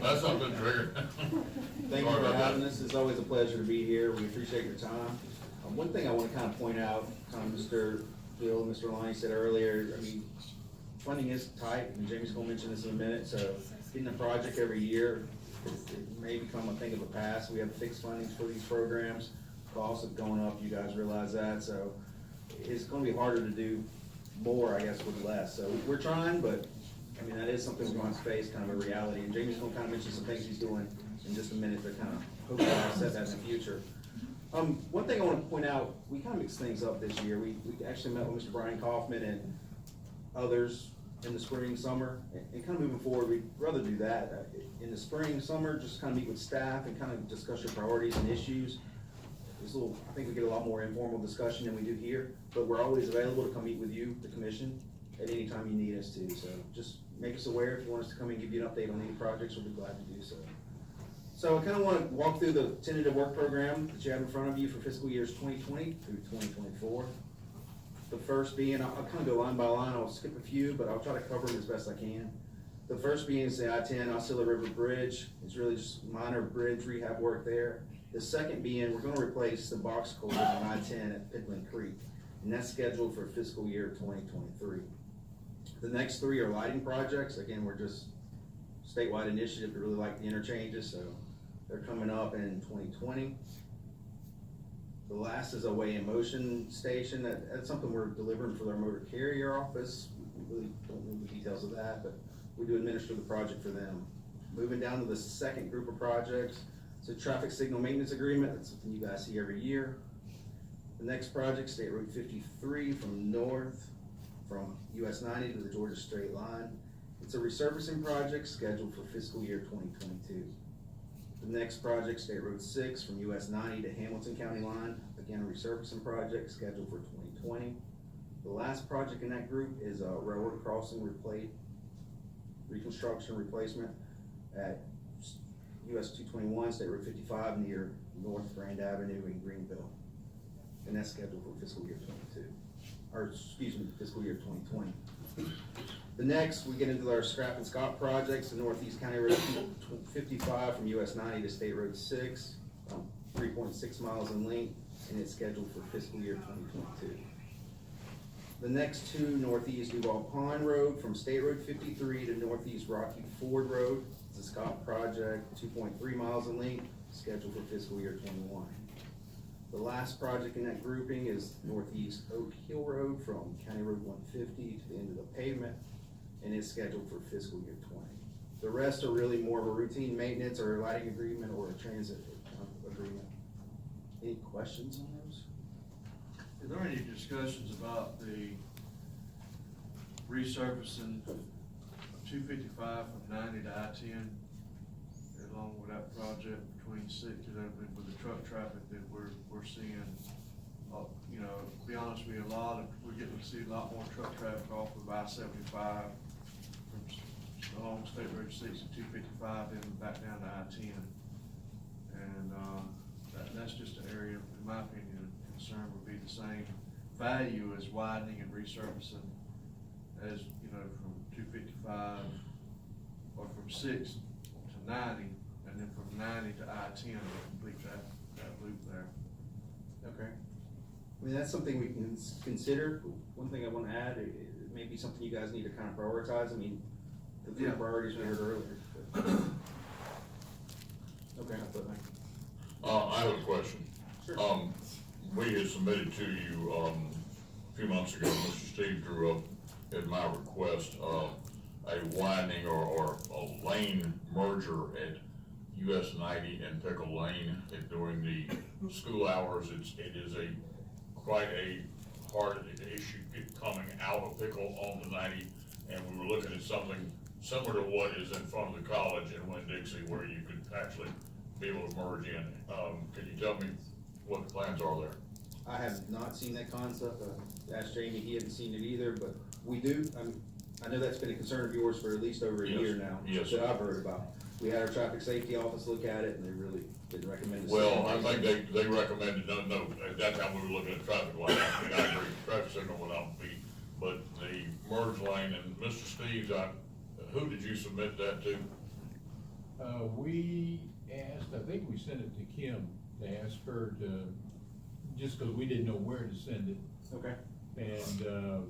That's not been triggered. Thank you for having us. It's always a pleasure to be here. We appreciate your time. One thing I want to kind of point out, Mr. Bill and Mr. Lonnie said earlier, I mean, funding is tight, and Jamie's gonna mention this in a minute, so getting a project every year, it may become a thing of the past. We have fixed fundings for these programs. Costs have gone up, you guys realize that, so it's gonna be harder to do more, I guess, with less. So we're trying, but, I mean, that is something we're going to face, kind of a reality, and Jamie's gonna kind of mention some things he's doing in just a minute to kind of hopefully offset that in the future. One thing I want to point out, we kind of mixed things up this year. We actually met with Mr. Brian Kaufman and others in the spring, summer, and kind of moving forward, we'd rather do that. In the spring, summer, just kind of meet with staff and kind of discuss your priorities and issues. There's a little, I think we get a lot more informal discussion than we do here, but we're always available to come meet with you, the commission, at any time you need us to. So just make us aware if you want us to come and give you an update on any projects, we'll be glad to do so. So I kind of want to walk through the tentative work program that you have in front of you for fiscal years 2020 through 2024. The first being, I'll kind of go line by line, I'll skip a few, but I'll try to cover them as best I can. The first being is the I-10 Osceola River Bridge. It's really just minor bridge rehab work there. The second being, we're going to replace the box culvert on I-10 at Pickland Creek, and that's scheduled for fiscal year 2023. The next three are lighting projects. Again, we're just statewide initiative to really like the interchanges, so they're coming up in 2020. The last is a weigh in motion station. That's something we're delivering for their motor carrier office. We really don't know the details of that, but we do administer the project for them. Moving down to the second group of projects, it's a traffic signal maintenance agreement. That's something you guys see every year. The next project, State Road 53 from US 90 to the Georgia Straight Line. It's a resurfacing project scheduled for fiscal year 2022. The next project, State Road 6 from US 90 to Hamilton County Line. Again, a resurfacing project scheduled for 2020. The last project in that group is a railroad crossing reconstruction replacement at US 221, State Road 55 near North Grand Avenue in Greenville. And that's scheduled for fiscal year 22, or excuse me, fiscal year 2020. The next, we get into our Scrap and Scott projects, the Northeast County Road 55 from US 90 to State Road 6, 3.6 miles in length, and it's scheduled for fiscal year 2022. The next two, Northeast Duval Pond Road from State Road 53 to Northeast Rocky Ford Road. It's a Scott project, 2.3 miles in length, scheduled for fiscal year 21. The last project in that grouping is Northeast Oak Hill Road from County Road 150 to the end of the pavement, and it's scheduled for fiscal year 20. The rest are really more of a routine maintenance or a lighting agreement or a transit agreement. Any questions on those? Are there any discussions about the resurfacing of 255 from 90 to I-10 along with that project between 6 with the truck traffic that we're seeing? You know, to be honest with you, we're getting to see a lot more truck traffic off of I-75 from along State Road 6 to 255 and back down to I-10. And that's just an area, in my opinion, concern would be the same value as widening and resurfacing as, you know, from 255 or from 6 to 90, and then from 90 to I-10 to complete that loop there. Okay. I mean, that's something we can consider. One thing I want to add, it may be something you guys need to kind of prioritize. I mean, the three priorities we heard earlier. But. Okay, I'll put that. I have a question. Sure. We had submitted to you, a few months ago, Mr. Steve drew up at my request, a widening or a lane merger at US 90 and Pickle Lane during the school hours. It is quite a hard issue coming out of Pickle on the 90, and we were looking at something similar to what is in front of the college in Winn-Dixie, where you could actually be able to merge in. Can you tell me what the plans are there? I have not seen that concept. Asked Jamie, he hadn't seen it either, but we do. I know that's been a concern of yours for at least over a year now. Yes. That I've heard about. We had our traffic safety office look at it, and they really didn't recommend it. Well, I think they recommended, no, at that time we were looking at traffic light. I mean, I agree, traffic signal would not be, but the merge lane, and Mr. Steves, who did you submit that to? We asked, I think we sent it to Kim, to ask her to, just because we didn't know where to send it. Okay. And,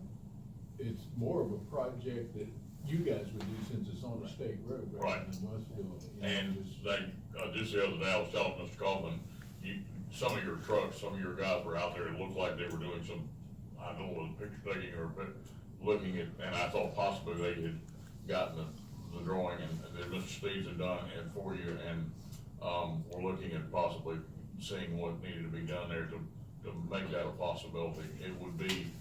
it's more of a project that you guys would do since it's on a state road rather Right. than us doing it. You know, And just- like, just the other day, I was telling Mr. Kaufman, some of your trucks, some of your guys were out there, it looked like they were doing some, I don't know, picture taking or looking at, and I thought possibly they had gotten the drawing and that Mr. Steves had done it for you, and, we're looking at possibly seeing what needed to be done there to make that a possibility. It would be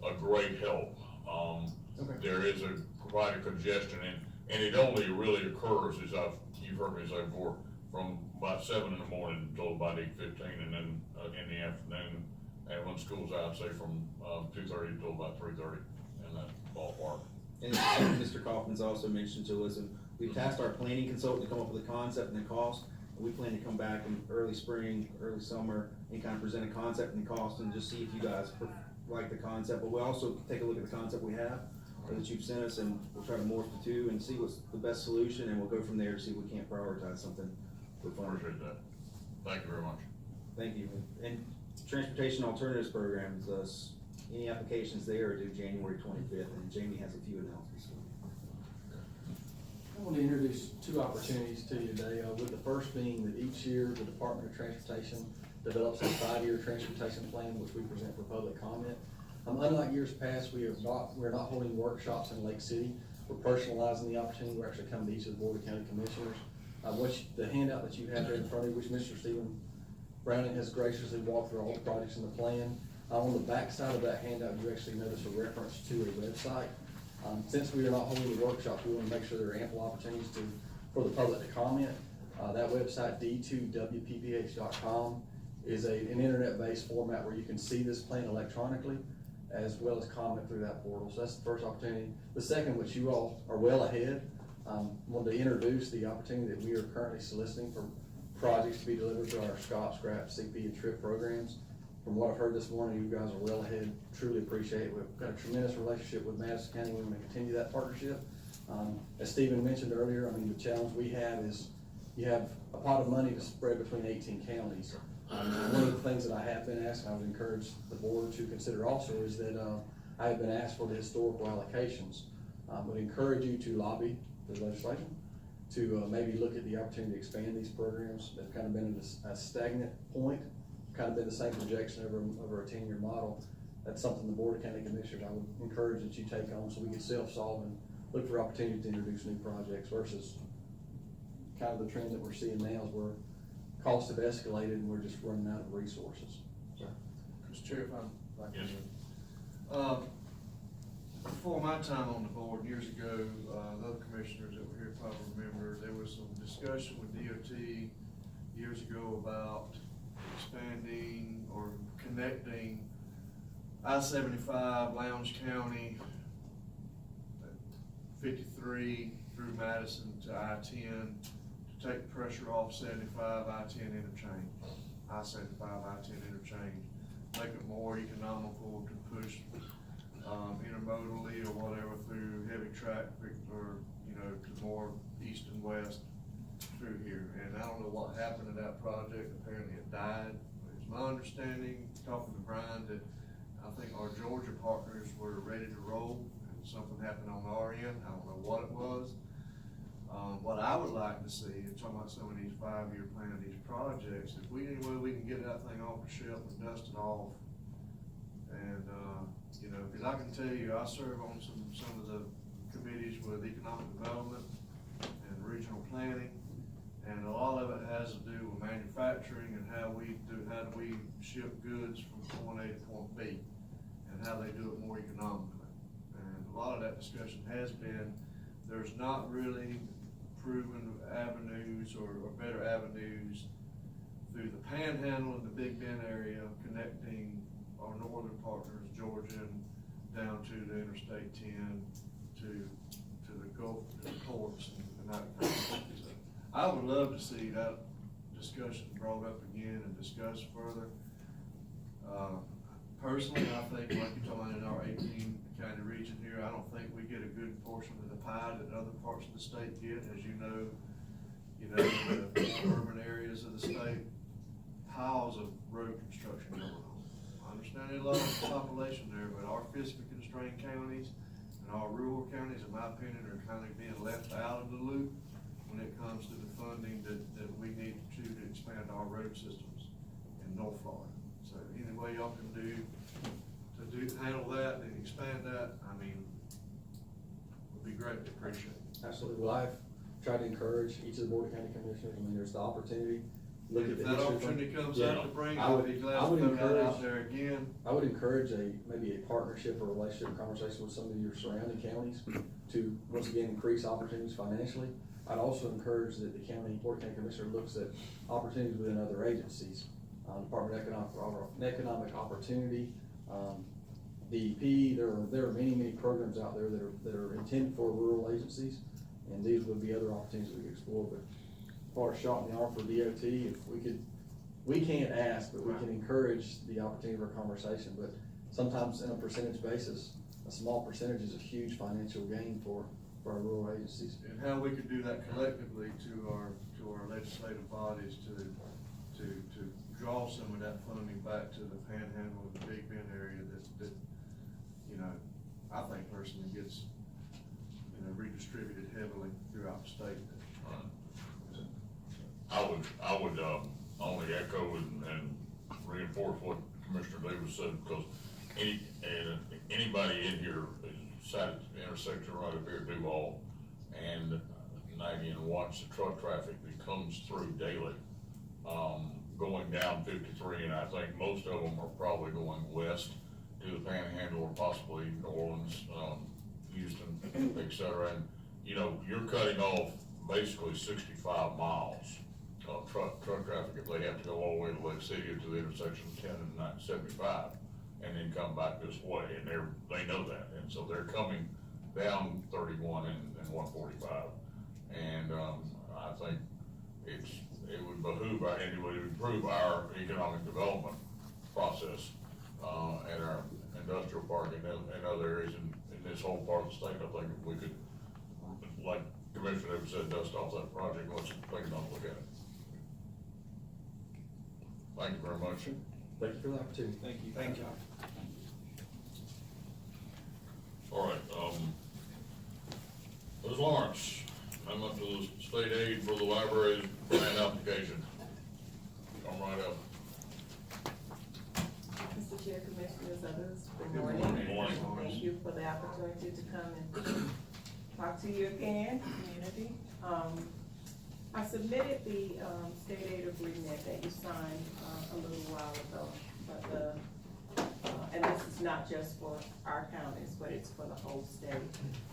a great help. Okay. There is quite a congestion, and it only really occurs, as you've heard me say before, from about 7 in the morning until about 8:15, and then, in the afternoon, and when school's out, say from, 2:30 until about 3:30, in that ballpark. And Mr. Kaufman's also mentioned to us, and we've tasked our planning consultant to come up with a concept and a cost. And we plan to come back in early spring, early summer, and kind of present a concept and cost, and just see if you guys like the concept. But we'll also take a look at the concept we have, or that you've sent us, and we'll try to morph the two and see what's the best solution, and we'll go from there to see if we can't prioritize something for funding. Appreciate that. Thank you very much. Thank you. And Transportation Alternatives Programs, any applications there are due January 25th, and Jamie has a few announcements. I want to introduce two opportunities to you today, with the first being that each year the Department of Transportation develops a 5-year transportation plan, which we present for public comment. Unlike years past, we're not holding workshops in Lake City. We're personalizing the opportunity. We're actually coming to each of the Board of County Commissioners. The handout that you have there in front of you, which Mr. Stephen Browning has graciously walked through all the projects in the plan. On the back side of that handout, you actually notice a reference to a website. Since we are not holding the workshop, we want to make sure there are ample opportunities for the public to comment. That website, d2wpph.com, is an internet-based format where you can see this plan electronically, as well as comment through that portal. So that's the first opportunity. The second, which you all are well ahead, wanted to introduce the opportunity that we are currently soliciting for projects to be delivered to our SCOP, SCRAP, CP, and TRIP programs. From what I've heard this morning, you guys are well ahead. Truly appreciate it. We've got a tremendous relationship with Madison County. We want to continue that partnership. As Stephen mentioned earlier, I mean, the challenge we have is you have a pot of money to spread between 18 counties. One of the things that I have been asked, and I would encourage the board to consider also, is that I have been asked for the historical allocations. Would encourage you to lobby the legislation to maybe look at the opportunity to expand these programs. They've kind of been at a stagnant point, kind of been the same projection over a 10-year model. That's something the Board of County Commissioners, I would encourage that you take on, so we can self-solve and look for opportunities to introduce new projects versus kind of the trend that we're seeing now is where costs have escalated and we're just running out of resources. Mr. Chair, if I'm, like, Yes. Before my time on the board years ago, the other commissioners that were here probably remember, there was some discussion with DOT years ago about expanding or connecting I-75, Lowndes County, 53 through Madison to I-10 to take the pressure off 75 I-10 interchange, I-75 I-10 interchange, make it more economical to push intermodally or whatever through heavy traffic or, to more east and west through here. And I don't know what happened to that project. Apparently it died. It's my understanding, talking to Brian, that I think our Georgia partners were ready to roll and something happened on our end. I don't know what it was. What I would like to see, and talking about some of these 5-year plans, these projects, if any way we can get that thing off the shelf and dust it off. And, because I can tell you, I serve on some of the committees with economic development and regional planning. And a lot of it has to do with manufacturing and how do we ship goods from point A to point B and how they do it more economically. And a lot of that discussion has been, there's not really proven avenues or better avenues through the Panhandle and the Big Bend area connecting our northern partners, Georgia, and down to the Interstate 10 to the Gulf, to the ports and that kind of thing. So I would love to see that discussion brought up again and discussed further. Personally, I think, like you're talking about in our 18 county region here, I don't think we get a good portion of the pie that other parts of the state get. As you know, And our rural counties, in my opinion, are kind of being left out of the loop when it comes to the funding that we need to expand our road systems in North Florida. So any way y'all can handle that and expand that, I mean, would be greatly appreciated. Absolutely. Well, I've tried to encourage each of the Board of County Commissioners, I mean, there's the opportunity. Look at If the that history. opportunity comes Yeah. up to bring, I I'd would- be glad I to would put that out encourage- there again. I would encourage maybe a partnership or relationship conversation with some of your surrounding counties to, once again, increase opportunities financially. I'd also encourage that the Board of County Commissioner looks at opportunities within other agencies. Department of Economic Opportunity, DEP, there are many programs out there that are intended for rural agencies, and these would be other opportunities we could explore, but as far as shot in the arm for DOT, if we can't ask, but we can encourage the opportunity for conversation, but sometimes in a percentage basis, a small percentage is a huge financial gain for our rural agencies. And how we could do that collectively to our legislative bodies to draw some of that funding back to the Panhandle and the Big Bend area that, you know, I think personally gets, you know, redistributed heavily throughout the state. I would only echo and reinforce what Commissioner Davis said, because anybody in here is sat at the intersection right up here at Duval and Nagy and watch the truck traffic that comes through daily, going down 53, and I think most of them are probably going west to the Panhandle or possibly New Orleans, Houston, et cetera. And, you know, you're cutting off basically 65 miles of truck traffic if they have to go all the way to Lake City to the intersection of 10 and 75 and then come back this way, and they know that, and so they're coming down 31 and 145. And I think it would behoove and it would improve our economic development process at our industrial park and other areas in this whole part of the state. I think if we could, like Commissioner ever said, dust off that project, let's take another look at it. Thank you very much. Thank you for the opportunity. Thank you. Thank you. All right, Ms. Lawrence, I'm up to the state aid for the library's grant application. Come right up. Mr. Chair, Commissioners, others, good Good morning. morning. Good morning. Thank you for the opportunity to come and talk to you again, community. I submitted the state aid agreement that you signed a little while ago, but and this is not just for our counties, but it's for the whole state.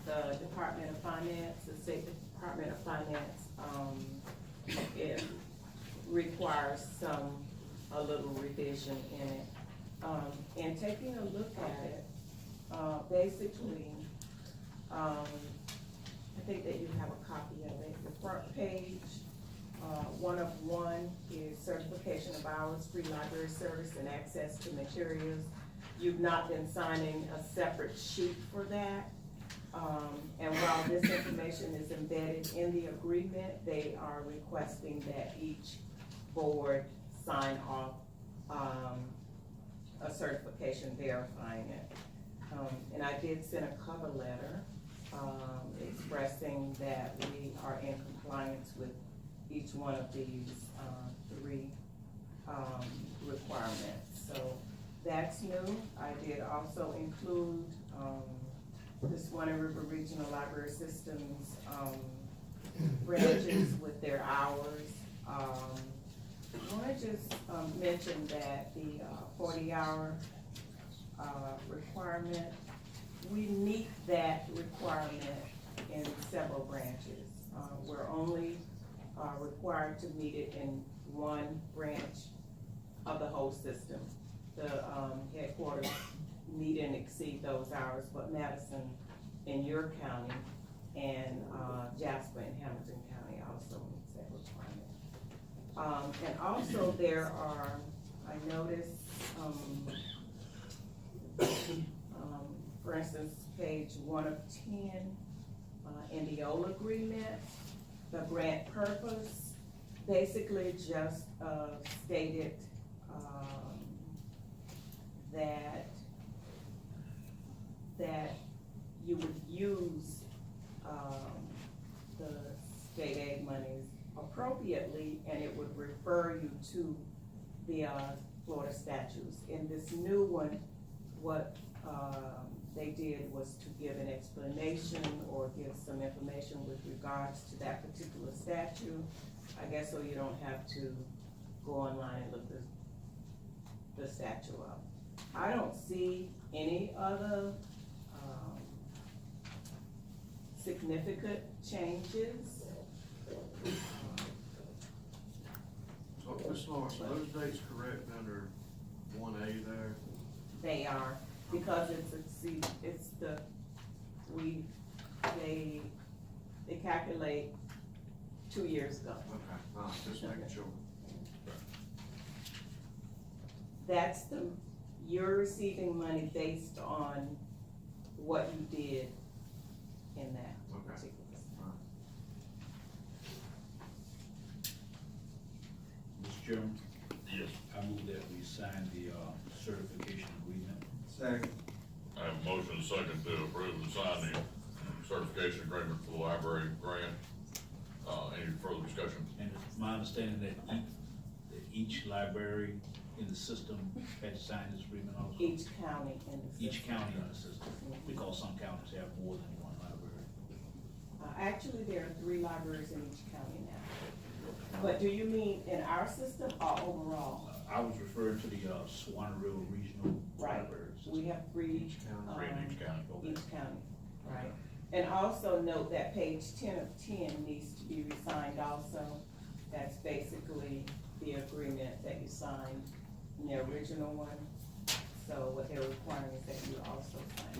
The Department of Finance, the State Department of Finance, it requires a little revision in it. And taking a look at it, basically, I think that you have a copy of it. The front page, one of one is certification of hours, free library service and access to materials. You've not been signing a separate sheet for that. And while this information is embedded in the agreement, they are requesting that each board sign off a certification verifying it. And I did send a cover letter expressing that we are in compliance with each one of these three requirements. So that's new. I did also include this Swanee River Regional Library Systems branches with their hours. I want to just mention that the 40-hour requirement, we meet that requirement in several branches. We're only required to meet it in one branch of the whole system. The headquarters meet and exceed those hours, but Madison in your county and Jasper and Hamilton County also meets that requirement. And also there are, I noticed, for instance, page 1 of 10, in the old agreement, the grant purpose basically just stated that you would use, the state aid monies appropriately, and it would refer you to the, Florida statutes. In this new one, what, they did was to give an explanation or give some information with regards to that particular statute. I guess so you don't have to go online and look the statute up. I don't see any other, significant changes. So, Ms. Lawrence, are those dates correct under 1A there? They are, because they calculate 2 years ago. Okay, all right, just making sure. That's you're receiving money based on what you did in that Okay. particular. Mr. Chairman, Yes. I move that we sign the certification agreement. Second. I have a motion and a second to approve and sign the certification agreement for the library grant. Any further discussion? And it's my understanding that each library in the system had to sign this agreement also? Each county in the system. Each county in the system, because some counties have more than one library. Actually, there are 3 libraries in each county now. But do you mean in our system or overall? I was referring to the Swan River Regional Right. Library system. We have 3. Each county. Three in each county. Each county, right. And also note that page 10 of 10 needs to be re-signed also. That's basically the agreement that you signed in the original one. So what they're requiring is that you also sign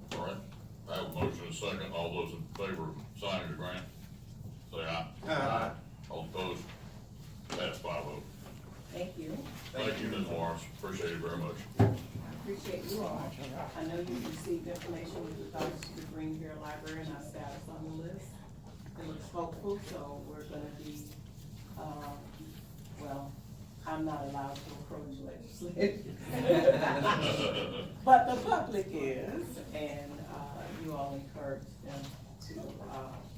that one. All right, I have a motion and a second. All those in favor of signing the grant, say aye. Aye. All opposed? Passed 5-0. Thank you. Thank you, Ms. Lawrence, appreciate it very much. I appreciate you all. I know you received information with regards to the Green Hill Library and our status on the list. It looks hopeful, so we're gonna be, well, I'm not allowed to approach legislation. But the public is, and, you all encourage them to,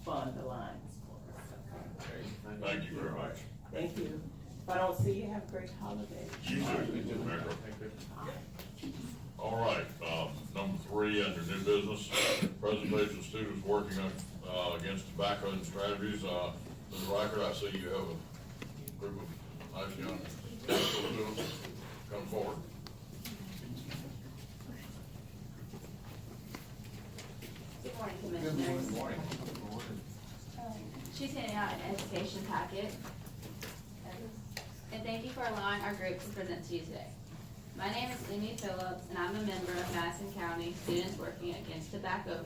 fund the lines for us. Thank you very much. Thank you. If I don't see you, have a great holiday. You too, Mayor. All right, number 3, under new business, presentation of students working against tobacco and strategies. Ms. Riker, I see you have a group of nice young students. Come forward. Good morning, Commissioners. Good morning. She's handing out an education packet. And thank you for allowing our group to present to you today. My name is Amy Phillips, and I'm a member of Madison County Students Working Against Tobacco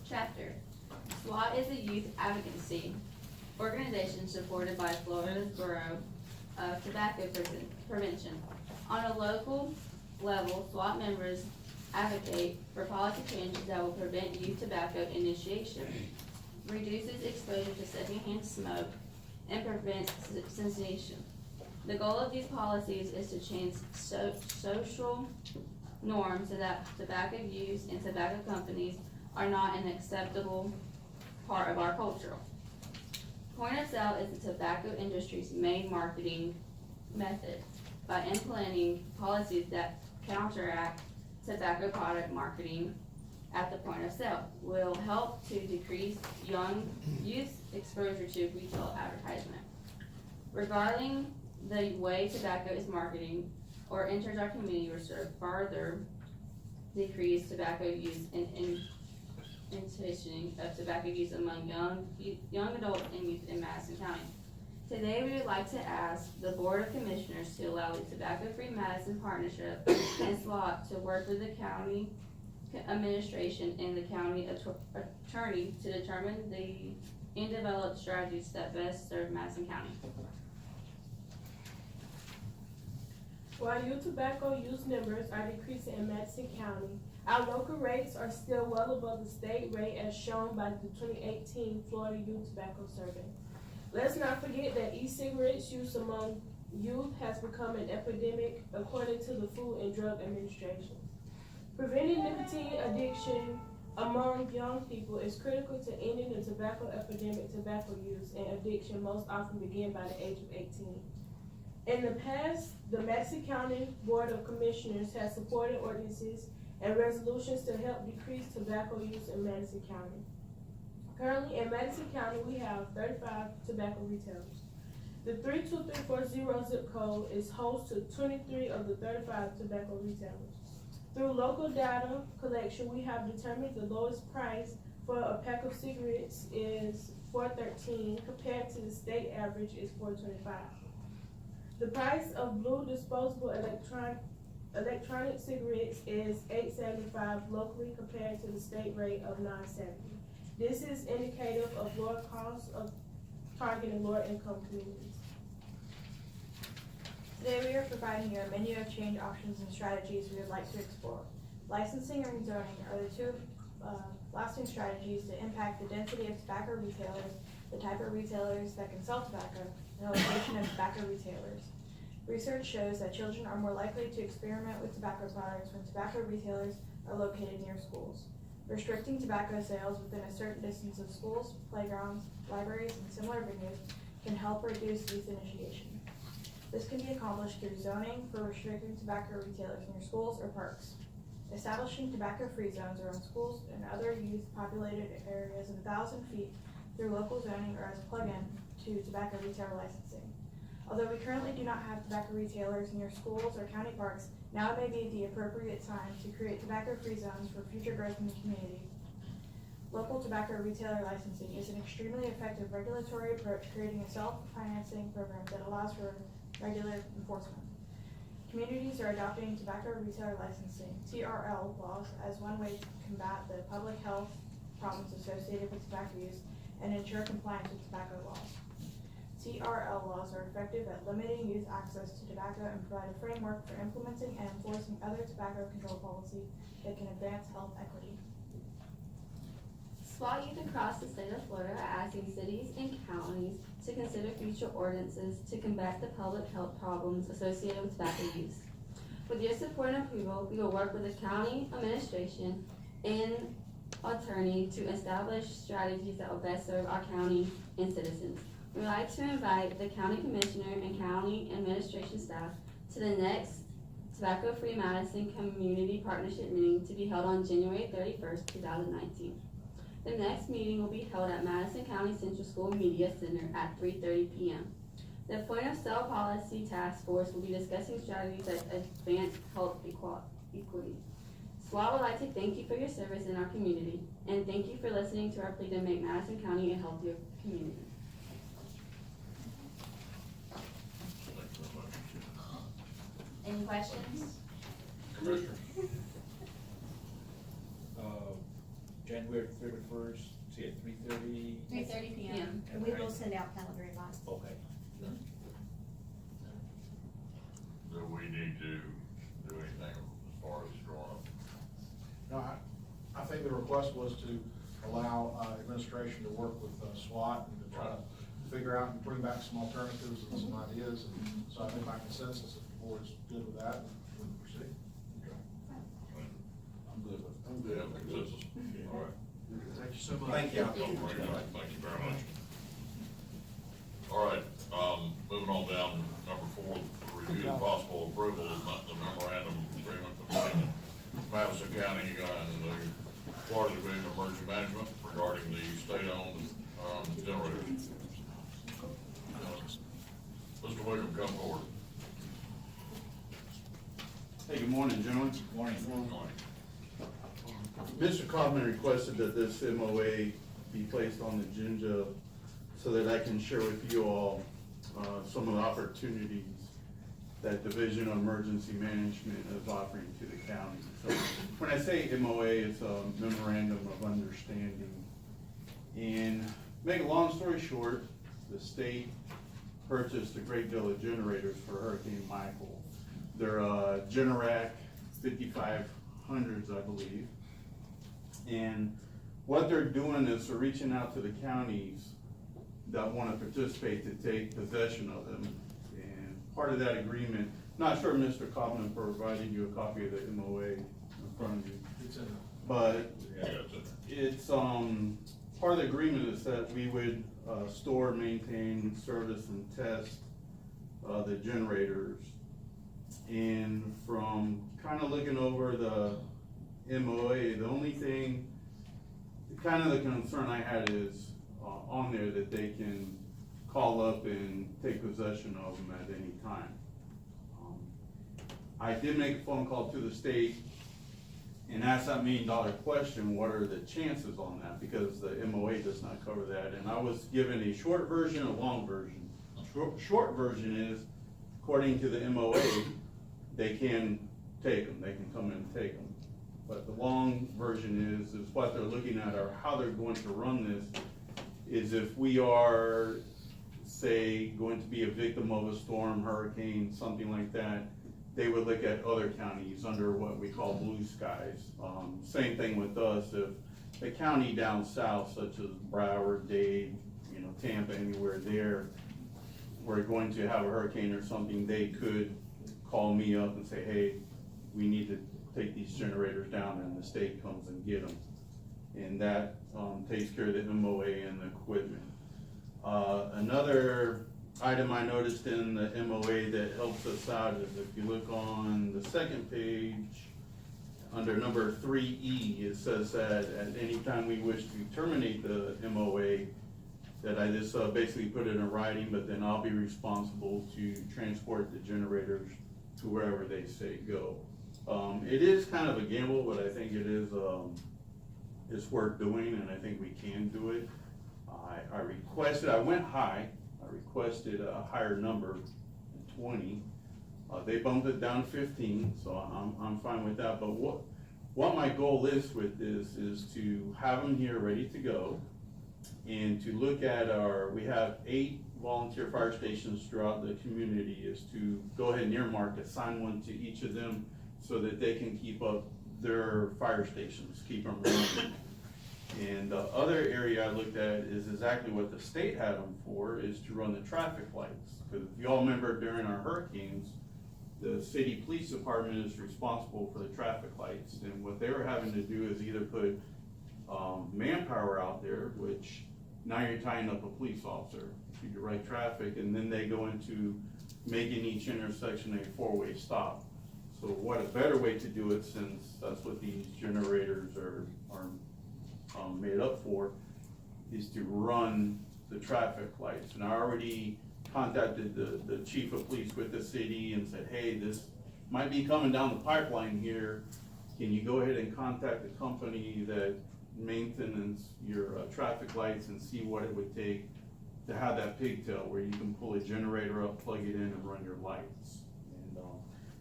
chapter. SWAT is a youth advocacy organization supported by Florida's Bureau of Tobacco Prevention. On a local level, SWAT members advocate for policy changes that will prevent youth tobacco initiation, reduces exposure to secondhand smoke, and prevents cessation. The goal of these policies is to change social norms so that tobacco use and tobacco companies are not an acceptable part of our culture. Point of sale is the tobacco industry's main marketing method. By implementing policies that counteract tobacco product marketing at the point of sale will help to decrease youth exposure to retail advertisement. Regarding the way tobacco is marketing or enters our community, will serve further decrease tobacco use and intensification of tobacco use among young adults and youth in Madison County. Today, we would like to ask the Board of Commissioners to allow the Tobacco Free Madison Partnership and SWAT to work with the county administration and the county attorney to determine and develop strategies that best serve Madison County. While youth tobacco use numbers are decreasing in Madison County, our local rates are still well above the state rate as shown by the 2018 Florida Youth Tobacco Survey. Let's not forget that e-cigarettes use among youth has become an epidemic according to the Food and Drug Administration. Preventing nicotine addiction among young people is critical to ending the tobacco epidemic. Tobacco use and addiction most often begin by the age of 18. In the past, the Madison County Board of Commissioners has supported ordinances and resolutions to help decrease tobacco use in Madison County. Currently in Madison County, we have 35 tobacco retailers. The 32340 zip code is host to 23 of the 35 tobacco retailers. Through local data collection, we have determined the lowest price for a pack of cigarettes is $4.13 compared to the state average is $4.25. The price of blue disposable electronic cigarettes is $8.75 locally compared to the state rate of $9.70. This is indicative of lower costs of targeting lower income communities. Today we are providing you a menu of change options and strategies we would like to explore. Licensing and rezoning are the two lasting strategies to impact the density of tobacco retailers, the type of retailers that can sell tobacco, and the location of tobacco retailers. Research shows that children are more likely to experiment with tobacco products when tobacco retailers are located near schools. Restricting tobacco sales within a certain distance of schools, playgrounds, libraries, and similar venues can help reduce youth initiation. This can be accomplished through zoning for restricting tobacco retailers near schools or parks. Establishing tobacco-free zones around schools and other youth-populated areas in 1,000 feet through local zoning or as a plug-in to tobacco retailer licensing. Although we currently do not have tobacco retailers near schools or county parks, now may be the appropriate time to create tobacco-free zones for future growth in the community. Local tobacco retailer licensing is an extremely effective regulatory approach, creating a self-financing program that allows for regular enforcement. Communities are adopting tobacco retailer licensing, TRL laws, as one way to combat the public health problems associated with tobacco use and ensure compliance with tobacco laws. TRL laws are effective at limiting youth access to tobacco and provide a framework for implementing and enforcing other tobacco control policy that can advance health equity. SWAT youth across the state of Florida are asking cities and counties to consider future ordinances to combat the public health problems associated with tobacco use. With your support and approval, we will work with the county administration and attorney to establish strategies that will best serve our county and citizens. We would like to invite the county commissioner and county administration staff to the next Tobacco-Free Madison Community Partnership Meeting to be held on January 31st, 2019. The next meeting will be held at Madison County Central School Media Center at 3:30 p.m. The Point of Sale Policy Task Force will be discussing strategies that advance health equity. SWAT would like to thank you for your service in our community, and thank you for listening to our plea to make Madison County a healthier community. Any questions? Commissioner? January 31st, see at 3:30? 3:30 p.m. And we will send out calendar invites. Okay. Do we need to do anything as far as drawing up? No, I think the request was to allow administration to work with SWAT and to try to figure out and bring back some alternatives and some ideas. And so I think by consensus, if the board's good with that, we can proceed. I'm good with it. I'm good. Yeah, consensus. All right. Thank you so much. Thank you. Thank you very much. All right, moving on down, number 4, review and possible approval of the memorandum agreement between Madison County and the Florida Division of Emergency Management regarding the state-owned generators. Mr. William, come forward. Hey, good morning, gentlemen. Morning. Mr. Kaufman requested that this MOA be placed on the agenda so that I can share with you all some of the opportunities that Division of Emergency Management is offering to the county. So when I say MOA, it's a memorandum of understanding. And make a long story short, the state purchased a great deal of generators for Hurricane Michael. They're Generac 5500s, I believe. And what they're doing is they're reaching out to the counties that want to participate to take possession of them. And part of that agreement, not sure Mr. Kaufman provided you a copy of the MOA. front of you. It's in the. But Yeah, it's in it's, part of the agreement is that we would, store, maintain, service, and test, the generators. And from kind of looking over the MOA, the only thing, kind of the concern I had is, on there that they can call up and take possession of them at any time. I did make a phone call to the state and asked that $1 million question, what are the chances on that? Because the MOA does not cover that, and I was given a short version, a long version. Short version is, according to the MOA, they can take them, they can come in and take them. But the long version is what they're looking at, or how they're going to run this, is if we are, say, going to be a victim of a storm, hurricane, something like that, they would look at other counties under what we call blue skies. Same thing with us, if a county down south, such as Broward, Dade, Tampa, anywhere there, we're going to have a hurricane or something, they could call me up and say, hey, we need to take these generators down, and the state comes and get them. And that, takes care of the MOA and the equipment. Another item I noticed in the MOA that helps us out is if you look on the second page, under number 3E, it says that at any time we wish to terminate the MOA, that I just basically put it in writing, but then I'll be responsible to transport the generators to wherever they say go. It is kind of a gamble, but I think it is, it's worth doing, and I think we can do it. I requested, I went high, I requested a higher number, 20. They bumped it down to 15, so I'm fine with that. But what my goal is with this is to have them here ready to go, and to look at we have 8 volunteer fire stations throughout the community, is to go ahead and earmark, assign one to each of them so that they can keep up their fire stations, keep them running. And the other area I looked at is exactly what the state had them for, is to run the traffic lights. Because if you all remember during our hurricanes, the city police department is responsible for the traffic lights. And what they were having to do is either put manpower out there, which now you're tying up a police officer to direct traffic, and then they go into making each intersection a 4-way stop. So what a better way to do it, since that's what these generators are made up for, is to run the traffic lights. And I already contacted the chief of police with the city and said, hey, this might be coming down the pipeline here. Can you go ahead and contact the company that maintains your traffic lights and see what it would take to have that pigtail where you can pull a generator up, plug it in, and run your lights. And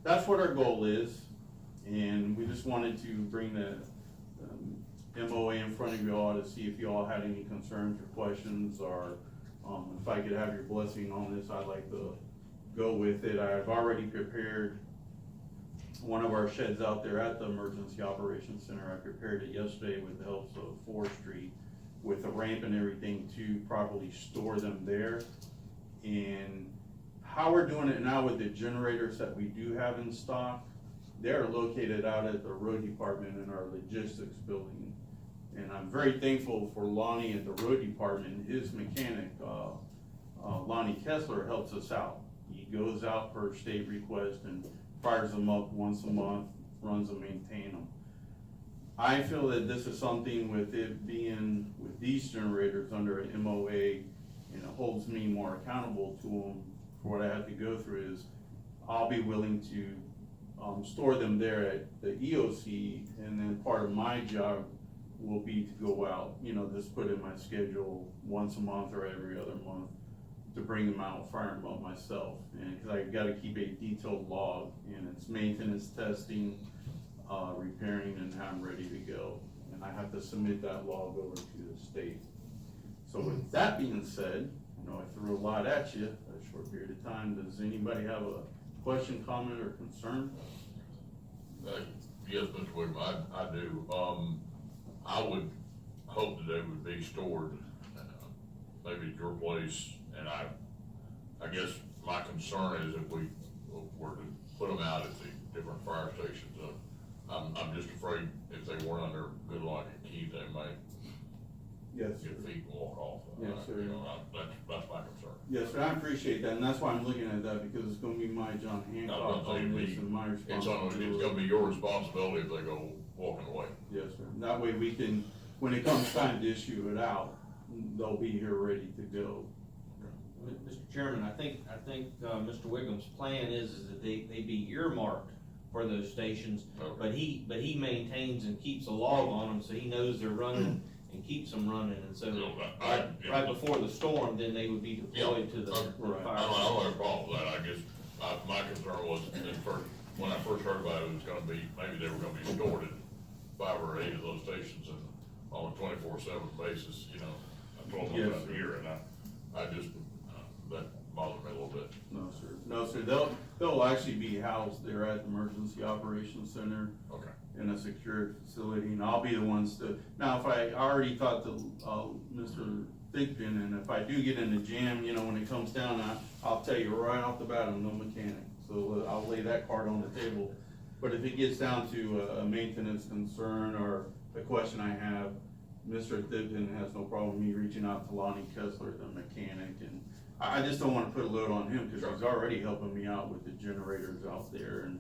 that's what our goal is. And we just wanted to bring the MOA in front of you all to see if you all had any concerns or questions, or if I could have your blessing on this, I'd like to go with it. I've already prepared one of our sheds out there at the Emergency Operations Center. I prepared it yesterday with the help of forestry, with a ramp and everything to properly store them there. And how we're doing it now with the generators that we do have in stock, they're located out at the road department in our logistics building. And I'm very thankful for Lonnie at the road department. His mechanic, Lonnie Kessler, helps us out. He goes out per state request and fires them up once a month, runs them, maintain them. I feel that this is something, with it being with these generators under an MOA, and it holds me more accountable to them for what I have to go through, is I'll be willing to store them there at the EOC, and then part of my job will be to go out, just put in my schedule once a month or every other month to bring them out, fire them up myself. And because I gotta keep a detailed log, and it's maintenance, testing, repairing, and how I'm ready to go. And I have to submit that log over to the state. So with that being said, I threw a lot at you, a short period of time. Does anybody have a question, comment, or concern? Yes, Mr. William, I do. I would hope that they would be stored, maybe at your place, and I guess my concern is if we were to put them out at the different fire stations, I'm just afraid if they weren't under good lock and key, they might Yes, sir. get feet and walk off. Yes, sir. You know, that's my concern. Yes, sir, I appreciate that, and that's why I'm looking at that, because it's gonna be my John Hancock No, on this and my It's responsibility. gonna be your responsibility if they go walking away. Yes, sir. That way we can, when it comes time to issue it out, they'll be here ready to go. Mr. Chairman, I think, Mr. Wiggum's plan is that they be earmarked for those stations, Okay. but he maintains and keeps a log on them, so he knows they're running and keeps them running, and so right before the storm, then they would be deployed to the I fire. don't have a problem with that, I guess, my concern was, when I first heard about it, it was gonna be, maybe they were gonna be stored at 5 or 8 of those stations and on a 24/7 basis, you know, I told them Yes, about sir. here, and I just, that bothered me a little bit. No, sir. No, sir. They'll actually be housed there at the Emergency Operations Center Okay. in a secured facility, and I'll be the ones to, now, if I already talked to, Mr. Thigpen, and if I do get in a jam, you know, when it comes down, I'll tell you right off the bat, I'm no mechanic, so I'll lay that card on the table. But if it gets down to a maintenance concern or a question I have, Mr. Thigpen has no problem me reaching out to Lonnie Kessler, the mechanic, and I just don't wanna put a load on him, cause he's already helping me out with the generators out there,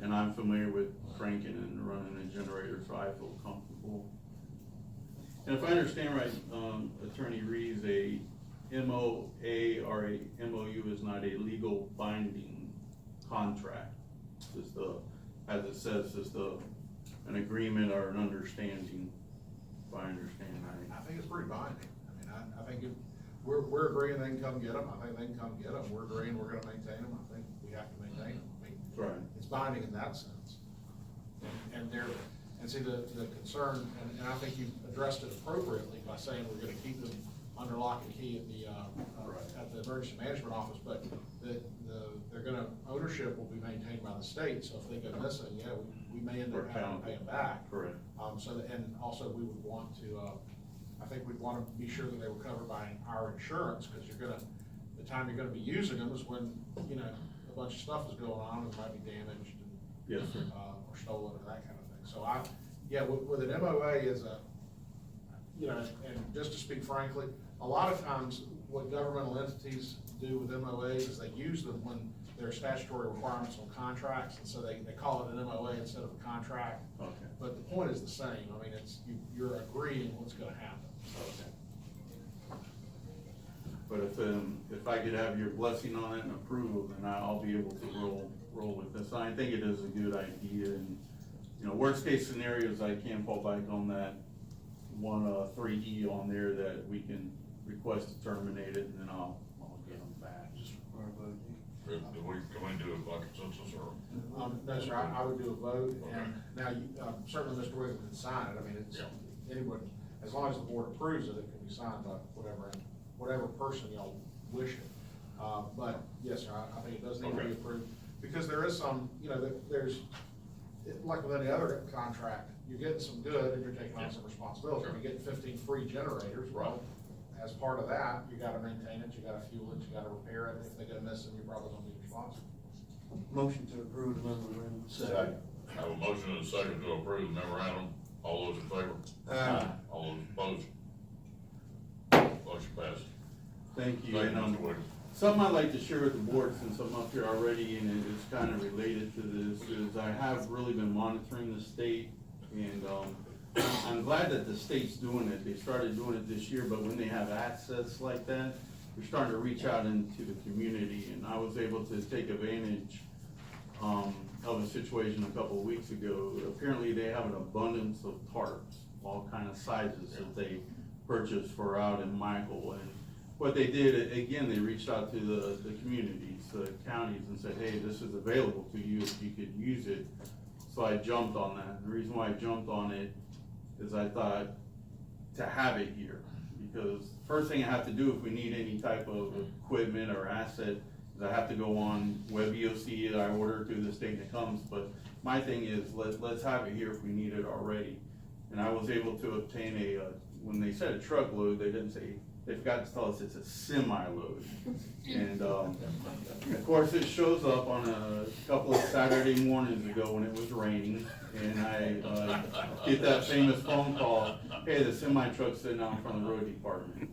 and I'm familiar with cranking and running a generator, so I feel comfortable. And if I understand right, Attorney Reeves, a MOA or a MOU is not a legal binding contract. It's as it says, it's an agreement or an understanding, if I understand right. I think it's pretty binding. I mean, I think we're agreeing they can come get them. I think they can come get them. We're agreeing we're gonna maintain them. I think we have to maintain them. I mean, Right. it's binding in that sense. And see, the concern, and I think you addressed it appropriately by saying we're gonna keep them under lock and key at the emergency management office, but ownership will be maintained by the state, so if they go missing, yeah, we may end up having to pay them back. Correct. And also we would want to, I think we'd wanna be sure that they were covered by our insurance, cause the time you're gonna be using them is when, you know, a bunch of stuff is going on and might be damaged and, Yes, sir. or stolen or that kind of thing. So with an MOA is you know, and just to speak frankly, a lot of times what governmental entities do with MOAs is they use them when there are statutory requirements on contracts, and so they call it an MOA instead of a contract. Okay. But the point is the same. I mean, you're agreeing what's gonna happen. But if I could have your blessing on it and approval, then I'll be able to roll with this. I think it is a good idea, and, you know, worst case scenarios, I can fall back on that 3E on there that we can request to terminate it, and then I'll get them back. Can we do it by consensus or? No, sir, I would do a vote, and now certainly Mr. Wiggum can sign it. I mean, it's, anyone, as long as the board approves it, it can be signed by whatever person y'all wish it. But yes, sir, I think it does need to be approved, because there is some, you know, like with any other contract, you're getting some good and you're taking on some responsibility. You're getting 15 free generators. Well, as part of that, you gotta maintain it, you gotta fuel it, you gotta repair it. If they go missing, you're probably gonna be responsible. Motion to approve the memorandum. Second. I have a motion and a second to approve the memorandum. All those in favor? All those opposed? Motion passed. Thank you. Thank you, And, Mr. Wiggum. something I'd like to share with the board, since I'm up here already, and it is kind of related to this, is I have really been monitoring the state, and, I'm glad that the state's doing it. They started doing it this year, but when they have assets like that, they're starting to reach out into the community, and I was able to take advantage, of a situation a couple of weeks ago. Apparently, they have an abundance of tarps, all kind of sizes that they purchased for out in Michael, and what they did, again, they reached out to the communities, the counties, and said, hey, this is available to you if you could use it. So I jumped on that. The reason why I jumped on it is I thought to have it here, because first thing I have to do if we need any type of equipment or asset is I have to go on web BOCC, I order it through the state and it comes, but my thing is let's have it here if we need it already. And I was able to obtain when they said a truckload, they didn't say they forgot to tell us it's a semi-load. And, of course, it shows up on a couple of Saturday mornings ago when it was raining, and I, get that famous phone call, hey, the semi truck's sitting out in front of the road department.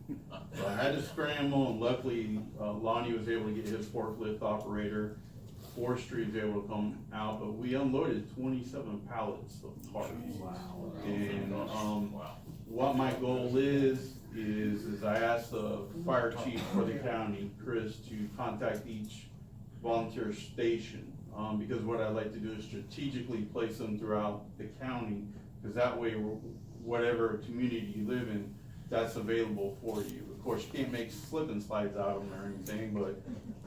So I had to scramble, and luckily, Lonnie was able to get his forklift operator, forestry was able to come out, but we unloaded 27 pallets of parts. Wow. And, Wow. what my goal is I asked the fire chief for the county, Chris, to contact each volunteer station. Because what I'd like to do is strategically place them throughout the county, because that way, whatever community you live in, that's available for you. Of course, you can't make slip and slides out of them or anything, but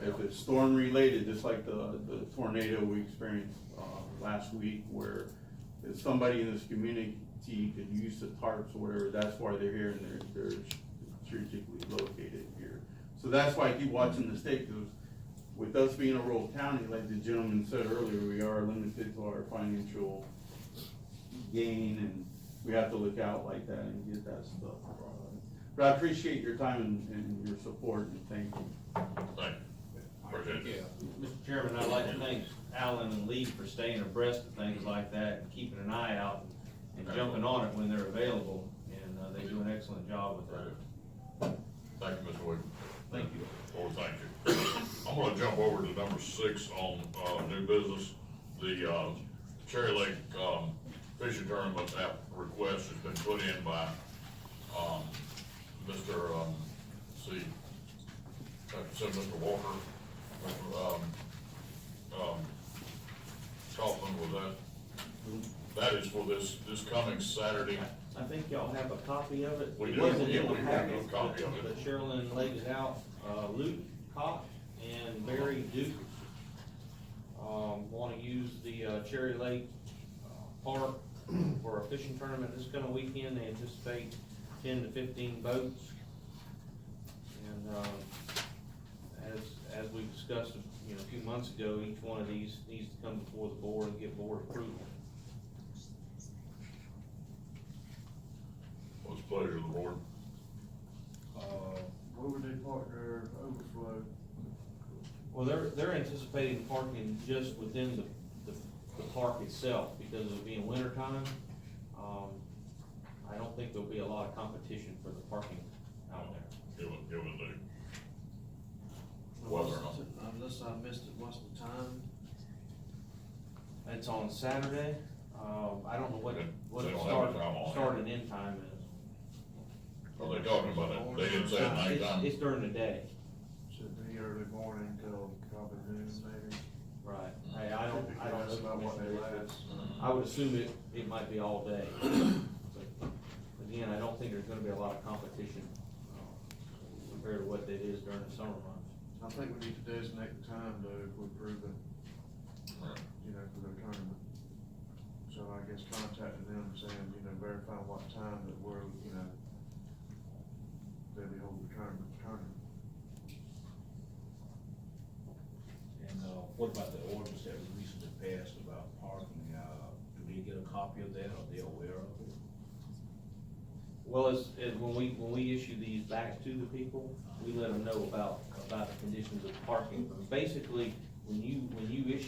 if it's storm related, just like the tornado we experienced, last week, where if somebody in this community could use the tarps or whatever, that's why they're here, and they're strategically located here. So that's why I keep watching the state, because with us being a rural county, like the gentleman said earlier, we are limited to our financial gain, and we have to look out like that and get that stuff. But I appreciate your time and your support, and thank you. Thank you. Appreciate it. Mr. Chairman, I'd like to thank Alan and Lee for staying abreast of things like that and keeping an eye out and jumping on it when they're available, and they do an excellent job with that. Thank you, Mr. Williams. Thank you. Well, thank you. I'm gonna jump over to number 6 on, new business. The, Cherry Lake, fishing tournament app request has been put in by, Mr. Mr. Walker, Kaufman, was that? That is for this coming Saturday. I think y'all have a copy of it. We It do. wasn't Yeah, in the we have packet, a copy of it. but Sherilyn laid it out. Luke Kopp and Barry Duke, wanna use the, Cherry Lake, park for a fishing tournament this coming weekend. They anticipate 10 to 15 boats. And, as we discussed, a few months ago, each one of these needs to come before the board and get board approval. What's the pleasure of the board? Where would they park their overflow? Well, they're anticipating parking just within the park itself, because of it being winter time. I don't think there'll be a lot of competition for the parking out there. Given the weather. Unless I missed it, what's the time? It's on Saturday. I don't know what They the don't have a time on it. start and end time is. Are they talking about it? They didn't say at nighttime? It's during the day. Should be early morning till probably noon, maybe. Right. Hey, I don't That's know about what they last. I would assume it might be all day. But again, I don't think there's gonna be a lot of competition, compared to what it is during the summer months. I think we need to designate the time though, if we approve it, Right. for their tournament. So I guess contacting them, saying, verify what time that we're, they'll be holding the tournament. And, what about the ordinance that was recently passed about parking? Do we get a copy of that, or are they aware of it? Well, as when we issue these back to the people, we let them know about the conditions of parking. Basically, when you issue